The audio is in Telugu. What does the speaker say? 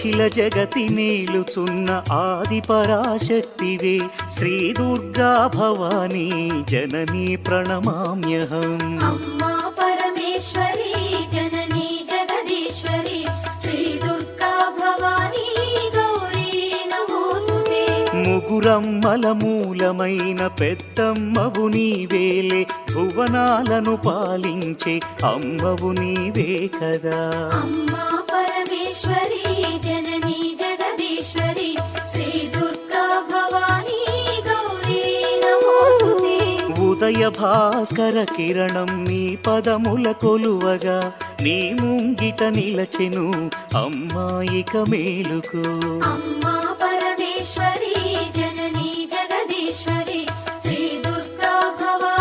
అఖిల జగతి మేలుచున్న ఆది పరాశక్తివే శ్రీ దుర్గా భవానీ జననీ ప్రణమామ్యహం. అమ్మా పరమేశ్వరి జననీ జగదీశ్వరి శ్రీ దుర్గా భవానీ గౌరీ నమోస్తుతే. ముగురమ్మల మూలమైన పెద్దమ్మవు నీవేలే భువనాలను పాలించే అమ్మవు నీవే కదా. అమ్మా పరమేశ్వరి జననీ జగదీశ్వరి శ్రీ దుర్గా భవానీ గౌరీ నమోస్తుతే. ఉదయ భాస్కర కిరణం నీ పదముల కొలువగా నీ ముంగిట నిలచెను అమ్మాయిక మేలుకు. అమ్మా